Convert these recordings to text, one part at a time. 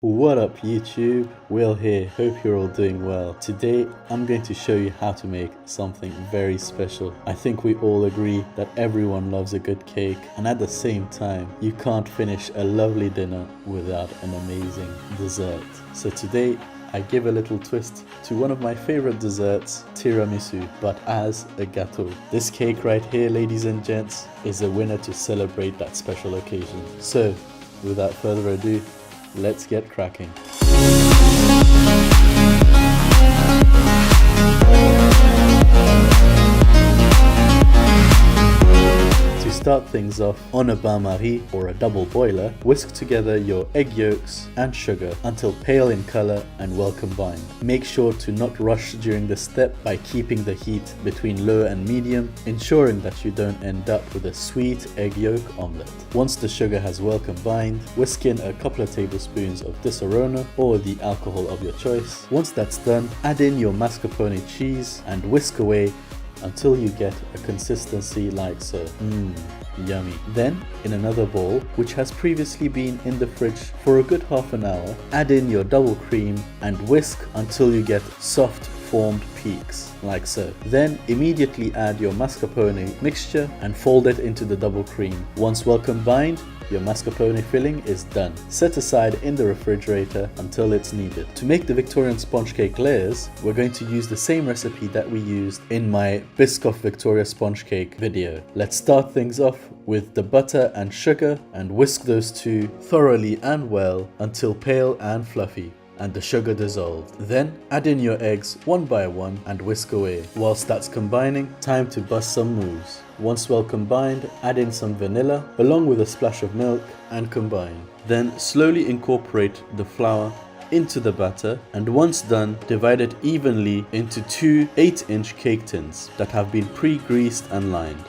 What up YouTube? Will here, hope you're all doing well. Today I'm going to show you how to make something very special. I think we all agree that everyone loves a good cake, and at the same time you can't finish a lovely dinner without an amazing dessert. So today I give a little twist to one of my favorite desserts, tiramisu, but as a gâteau. This cake right here, ladies and gents, is a winner to celebrate that special occasion. So without further ado, let's get cracking. To start things off, on a bain-marie or a double boiler, whisk together your egg yolks and sugar until pale in color and well combined. Make sure to not rush during this step by keeping the heat between low and medium, ensuring that you don't end up with a sweet egg yolk omelette. Once the sugar has well combined, whisk in a couple of tablespoons of Disaronno or the alcohol of your choice. Once that's done, add in your mascarpone cheese and whisk away until you get a consistency like so. Yummy. Then, in another bowl, which has previously been in the fridge for a good half an hour, add in your double cream and whisk until you get soft formed peaks, like so. Then immediately add your mascarpone mixture and fold it into the double cream. Once well combined, your mascarpone filling is done. Set aside in the refrigerator until it's needed. To make the Victorian sponge cake layers, we're going to use the same recipe that we used in my Biscoff Victoria sponge cake video. Let's start things off with the butter and sugar and whisk those two thoroughly and well until pale and fluffy and the sugar dissolved. Then add in your eggs one by one and whisk away. Whilst that's combining, time to bust some moves. Once well combined, add in some vanilla along with a splash of milk and combine. Then slowly incorporate the flour into the batter, and once done, divide it evenly into two 8-inch cake tins that have been pre-greased and lined.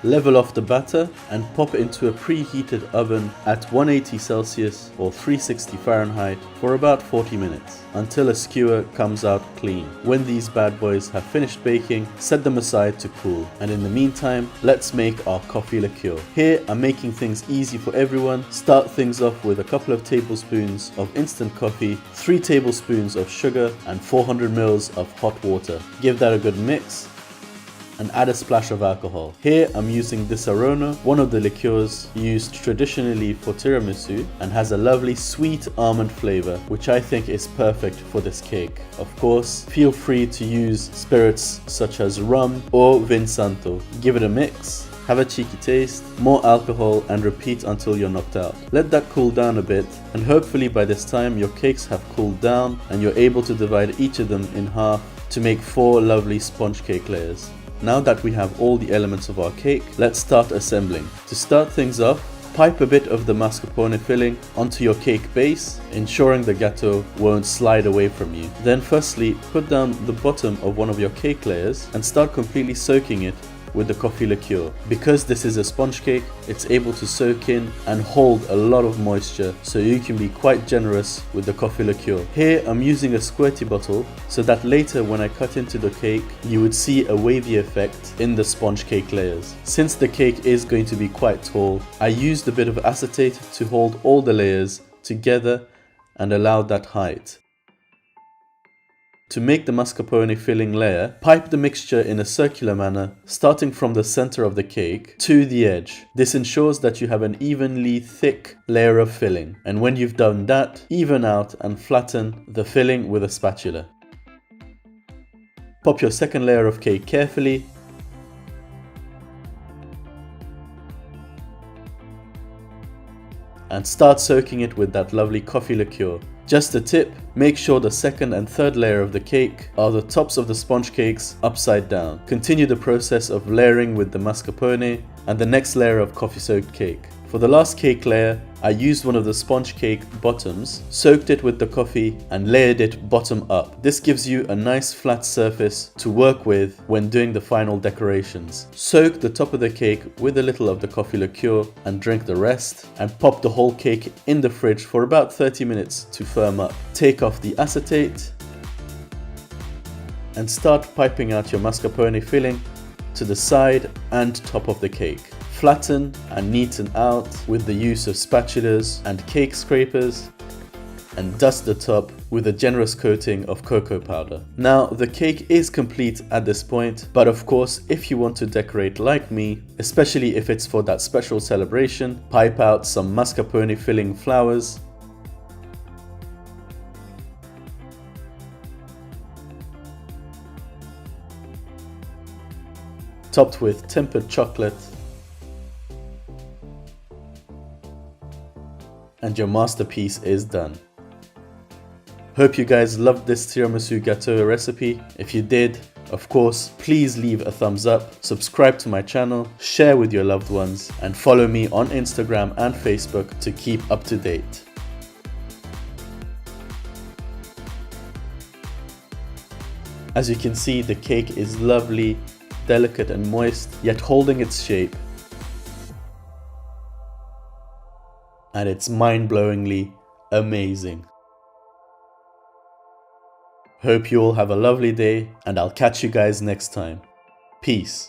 Level off the batter and pop it into a preheated oven at 180 Celsius or 360 Fahrenheit for about 40 minutes until a skewer comes out clean. When these bad boys have finished baking, set them aside to cool. And in the meantime, let's make our coffee liqueur. Here I'm making things easy for everyone. Start things off with a couple of tablespoons of instant coffee, 3 tablespoons of sugar and 400 ml of hot water. Give that a good mix and add a splash of alcohol. Here I'm using Disaronno, one of the liqueurs used traditionally for tiramisu, and has a lovely sweet almond flavor, which I think is perfect for this cake. Of course, feel free to use spirits such as rum or vin santo. Give it a mix, have a cheeky taste, more alcohol, and repeat until you're knocked out. Let that cool down a bit, and hopefully by this time your cakes have cooled down and you're able to divide each of them in half to make 4 lovely sponge cake layers. Now that we have all the elements of our cake, let's start assembling. To start things off, pipe a bit of the mascarpone filling onto your cake base, ensuring the gâteau won't slide away from you. Then firstly, put down the bottom of one of your cake layers and start completely soaking it with the coffee liqueur. Because this is a sponge cake, it's able to soak in and hold a lot of moisture, so you can be quite generous with the coffee liqueur. Here I'm using a squirty bottle so that later when I cut into the cake, you would see a wavy effect in the sponge cake layers. Since the cake is going to be quite tall, I used a bit of acetate to hold all the layers together and allow that height. To make the mascarpone filling layer, pipe the mixture in a circular manner, starting from the center of the cake to the edge. This ensures that you have an evenly thick layer of filling, and when you've done that, even out and flatten the filling with a spatula. Pop your second layer of cake carefully, and start soaking it with that lovely coffee liqueur. Just a tip, make sure the second and third layer of the cake are the tops of the sponge cakes upside down. Continue the process of layering with the mascarpone and the next layer of coffee soaked cake. For the last cake layer, I used one of the sponge cake bottoms, soaked it with the coffee and layered it bottom up. This gives you a nice flat surface to work with when doing the final decorations. Soak the top of the cake with a little of the coffee liqueur and drink the rest, and pop the whole cake in the fridge for about 30 minutes to firm up. Take off the acetate and start piping out your mascarpone filling to the side and top of the cake. Flatten and neaten out with the use of spatulas and cake scrapers. and dust the top with a generous coating of cocoa powder. Now the cake is complete at this point, but of course if you want to decorate like me, especially if it's for that special celebration, pipe out some mascarpone filling flowers, topped with tempered chocolate, and your masterpiece is done. Hope you guys loved this tiramisu gâteau recipe. If you did, of course, please leave a thumbs up, subscribe to my channel, share with your loved ones, and follow me on Instagram and Facebook to keep up to date. As you can see, the cake is lovely, delicate and moist, yet holding its shape. And it's mind-blowingly amazing. Hope you all have a lovely day, and I'll catch you guys next time. Peace.